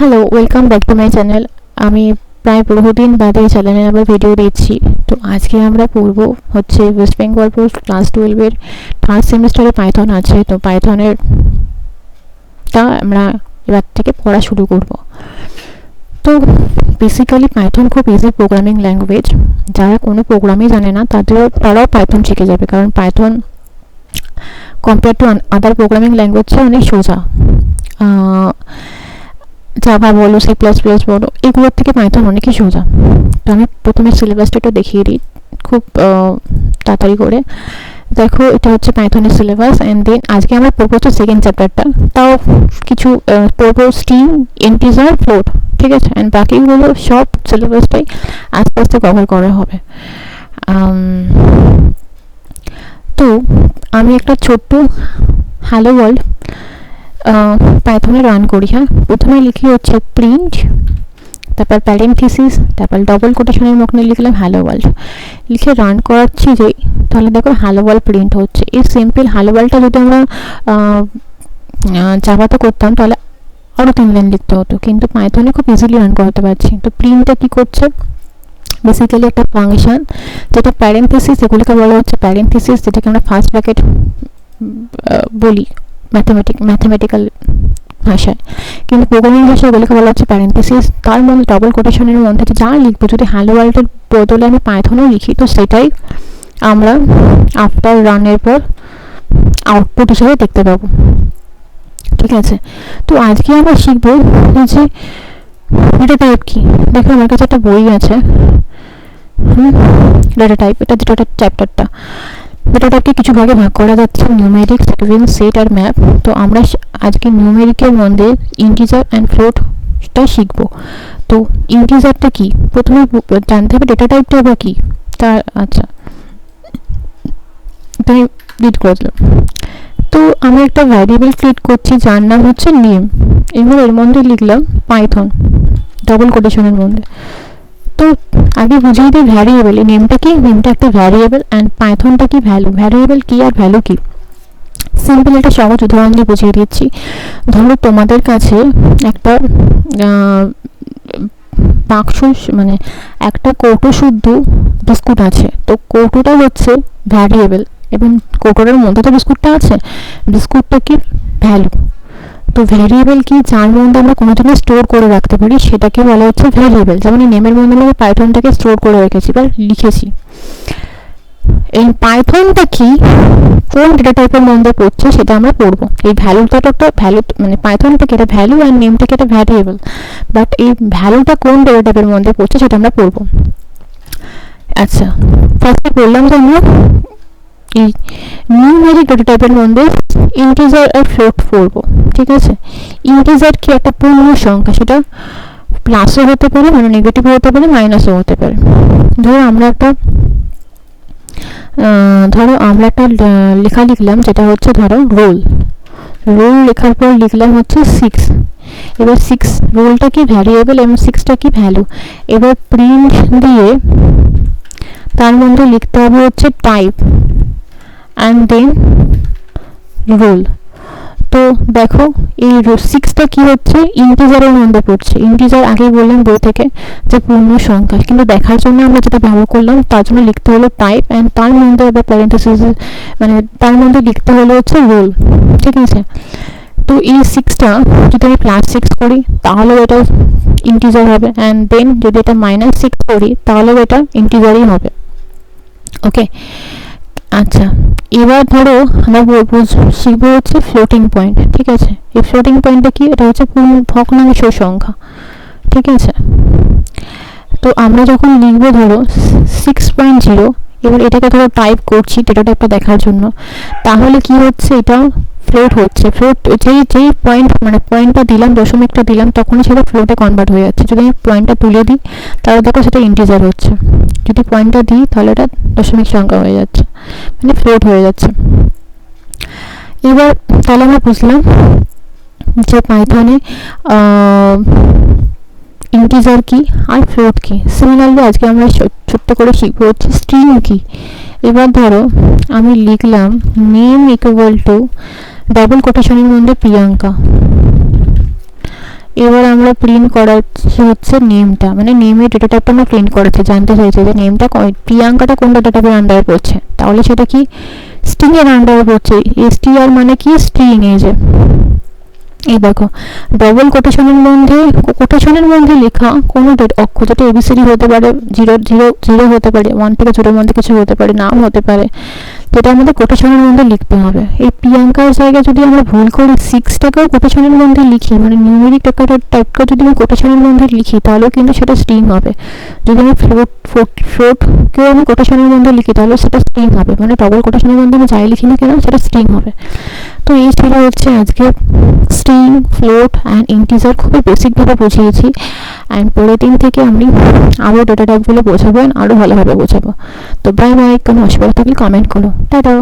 Hello, welcome back to my channel. আমি প্রায় বহুদিন বাদে চ্যানেলে আবার ভিডিও দিচ্ছি। তো আজকে আমরা পড়ব হচ্ছে ওয়েস্ট বেঙ্গল বোর্ড ক্লাস 12-এর ফার্স্ট সেমিস্টারে পাইথন আছে। তো পাইথনেরটা আমরা এবার থেকে পড়া শুরু করব। তো বেসিক্যালি পাইথন খুব ইজি প্রোগ্রামিং ল্যাঙ্গুয়েজ। যারা কোনো প্রোগ্রামই জানে না তারাও পাইথন শিখে যাবে, কারণ Python compare to other programming ল্যাঙ্গুয়েজটা অনেক সোজা। জাভা বলো, সি প্লাস প্লাস বলো, এগুলোর থেকে পাইথন অনেকই সোজা। তো আমি প্রথমে সিলেবাসটা একটু দেখিয়ে দিই খুব তাড়াতাড়ি করে। দেখো, এটা হচ্ছে পাইথনের সিলেবাস। অ্যান্ড দেন আজকে আমরা পড়বো হচ্ছে সেকেন্ড চ্যাপ্টারটা। তাও কিছু পড়বো স্ট্রিং, ইন্টিজার, ফ্লোট, ঠিক আছে। অ্যান্ড বাকিগুলো সব সিলেবাসটাই আস্তে আস্তে কভার করা হবে। তো আমি একটা ছোট্ট হ্যালো ওয়ার্ল্ড পাইথনে রান করি। হ্যাঁ, প্রথমে লিখি হচ্ছে প্রিন্ট, তারপর প্যারেন্থেসিস, তারপর ডবল কোটেশনের মধ্যে লিখলাম হ্যালো ওয়ার্ল্ড। লিখে রান করাচ্ছি যেই, তাহলে দেখো হ্যালো ওয়ার্ল্ড প্রিন্ট হচ্ছে। এই সিম্পল হ্যালো ওয়ার্ল্ডটা যদি আমরা জাভাতে করতাম তাহলে আরও 3 লাইন লিখতে হতো, কিন্তু পাইথনে খুব ইজিলি রান করাতে পারছি। তো প্রিন্টটা কী করছে, বেসিক্যালি একটা ফাংশন যেটা প্যারেন্থেসিস, এগুলিকে বলা হচ্ছে প্যারেন্থেসিস, যেটাকে আমরা ফার্স্ট ব্র্যাকেট বলি ম্যাথমেটিক্যাল ভাষায়, কিন্তু প্রোগ্রামিং ভাষায় এগুলোকে বলা হচ্ছে প্যারেন্থেসিস। তার মধ্যে ডবল কোটেশনের মধ্যে যা লিখবো, যদি হ্যালো ওয়ার্ল্ডের বদলে আমি পাইথনেও লিখি, তো সেটাই আমরা আফটার রানের পর আউটপুট হিসেবে দেখতে পাবো, ঠিক আছে। তো আজকে আমরা শিখবো যে ডেটা টাইপ কি। দেখো, আমার কাছে একটা বই আছে, ডেটা টাইপ, এটা যেটা চ্যাপ্টারটা। ডেটা টাইপকে কিছু ভাগে ভাগ করা যাচ্ছে, নিউমেরিক, সিকোয়েন্স, সেট আর ম্যাপ। তো আমরা আজকে নিউমেরিকের মধ্যে ইন্টিজার অ্যান্ড ফ্লোটটা শিখবো। তো ইন্টিজারটা কি প্রথমে জানতে হবে, ডেটা টাইপটা আবার কি তার। আচ্ছা, আমি রিড করে দিলাম। তো আমি একটা ভ্যারিয়েবল ক্রিয়েট করছি যার নাম হচ্ছে নেম। এবার এর মধ্যে লিখলাম পাইথন ডবল কোটেশনের মধ্যে। তো আগে বুঝিয়ে দিই ভ্যারিয়েবল, এই নেমটা কি, নেমটা একটা ভ্যারিয়েবল, অ্যান্ড পাইথনটা কি ভ্যালু। ভ্যারিয়েবল কি আর ভ্যালু কি, সিম্পল একটা সহজ উদাহরণ দিয়ে বুঝিয়ে দিচ্ছি। ধরো তোমাদের কাছে একটা বাক্স, মানে একটা কৌটো শুদ্ধ বিস্কুট আছে। তো কৌটোটা হচ্ছে ভ্যারিয়েবল, এবং কৌটোটার মধ্যে তো বিস্কুটটা আছে, বিস্কুটটা কি ভ্যালু। তো ভ্যারিয়েবল কি, যার মধ্যে আমরা কোনো জিনিস স্টোর করে রাখতে পারি সেটাকে বলা হচ্ছে ভ্যারিয়েবল। যেমন এই নেমের মধ্যে আমি পাইথনটাকে স্টোর করে রেখেছি বা লিখেছি। এই পাইথনটা কি, কোন ডেটা টাইপের মধ্যে পড়ছে সেটা আমরা পড়বো। এই ভ্যালুটা একটা ভ্যালু, মানে পাইথনটাকে এটা ভ্যালু আর নেমটাকে এটা ভ্যারিয়েবল, বাট এই ভ্যালুটা কোন ডেটা টাইপের মধ্যে পড়ছে সেটা আমরা পড়বো। আচ্ছা, ফার্স্টে বললাম যে আমরা এই নিউমেরিক ডেটা টাইপের মধ্যে ইন্টিজার আর ফ্লোট পড়বো, ঠিক আছে। ইন্টিজার কি, একটা পূর্ণ সংখ্যা, সেটা প্লাসও হতে পারে, মানে নেগেটিভও হতে পারে, মাইনাসও হতে পারে। ধরো আমরা একটা লেখা লিখলাম, যেটা হচ্ছে ধরো রোল লেখার পর লিখলাম হচ্ছে 6। এবার 6 রোলটা কি ভ্যারিয়েবল এবং 6টা কি ভ্যালু। এবার প্রিন্ট দিয়ে তার মধ্যে লিখতে হবে হচ্ছে টাইপ অ্যান্ড দেন রোল। তো দেখো, এই 6টা কি হচ্ছে, ইন্টিজারের মধ্যে পড়ছে। ইন্টিজার আগেই বললাম বই থেকে যে পূর্ণ সংখ্যা, কিন্তু দেখার জন্য আমরা যেটা ব্যবহার করলাম, তার জন্য লিখতে হলো টাইপ, অ্যান্ড তার মধ্যে আবার প্যারেন্থেসিস, মানে তার মধ্যে লিখতে হলো হচ্ছে রোল, ঠিক আছে। তো এই 6টা যদি আমি +6 করি তাহলেও এটা ইন্টিজার হবে, অ্যান্ড দেন যদি এটা -6 করি তাহলেও এটা ইন্টিজারই হবে, ওকে। আচ্ছা, এবার ধরো আমরা শিখবো হচ্ছে ফ্লোটিং পয়েন্ট, ঠিক আছে। এই ফ্লোটিং পয়েন্টটা কি, এটা হচ্ছে ভগ্নাংশ সংখ্যা, ঠিক আছে। তো আমরা যখন লিখবো ধরো 6.0, এবার এটাকে ধরো টাইপ করছি ডেটা টাইপটা দেখার জন্য, তাহলে কি হচ্ছে, এটা ফ্লোট হচ্ছে। ফ্লোট যেই পয়েন্ট, মানে পয়েন্টটা দিলাম, দশমিকটা দিলাম, তখনই সেটা ফ্লোটে কনভার্ট হয়ে যাচ্ছে। যদি আমি পয়েন্টটা তুলে দিই তাহলে দেখো সেটা ইন্টিজার হচ্ছে, যদি পয়েন্টটা দিই তাহলে এটা দশমিক সংখ্যা হয়ে যাচ্ছে, মানে ফ্লোট হয়ে যাচ্ছে। এবার তাহলে আমরা বুঝলাম যে পাইথনে ইন্টিজার কি আর ফ্লোট কি। সিমিলারলি আজকে আমরা ছোট্ট করে শিখবো হচ্ছে স্ট্রিং কি। এবার ধরো আমি লিখলাম নেম ইকুয়াল টু ডবল কোটেশনের মধ্যে প্রিয়াঙ্কা। এবার আমরা প্রিন্ট করাচ্ছি হচ্ছে নেমটা, মানে নেমের ডেটা টাইপটা আমরা প্রিন্ট করাচ্ছি, জানতে চাইছি যে নেমটা প্রিয়াঙ্কাটা কোন ডেটা টাইপের আন্ডারে পড়ছে, তাহলে সেটা কি স্ট্রিং এর আন্ডারে পড়ছে। এসটিআর মানে কি স্ট্রিং, এই যে এই দেখো ডবল কোটেশনের মধ্যে লেখা কোনো অক্ষর, যেটা এবিসিডি হতে পারে, 0 হতে পারে, 1 থেকে 0 মধ্যে কিছু হতে পারে, নাম হতে পারে, যেটা আমাদের কোটেশনের মধ্যে লিখতে হবে। এই প্রিয়াঙ্কার জায়গায় যদি আমরা ভুল করে 6টাকেও কোটেশনের মধ্যে লিখি, মানে নিউমেরিক টাইপটা যদি আমি কোটেশনের মধ্যে লিখি, তাহলেও কিন্তু সেটা স্ট্রিং হবে। যদি আমি ফ্লোটকেও আমি কোটেশনের মধ্যে লিখি, তাহলে সেটা স্ট্রিং হবে, মানে ডবল কোটেশনের মধ্যে আমি যাই লিখি না কেন সেটা স্ট্রিং হবে। তো এই ছিল হচ্ছে আজকে স্ট্রিং, ফ্লোট অ্যান্ড ইন্টিজার, খুবই বেসিকভাবে বুঝিয়েছি। অ্যান্ড পরের দিন থেকে আমি আরও ডেটা টাইপগুলো বোঝাবো, আরও ভালোভাবে বোঝাবো। তো বাই বাই, কোনো অসুবিধা থাকলে কমেন্ট করো, টাটা।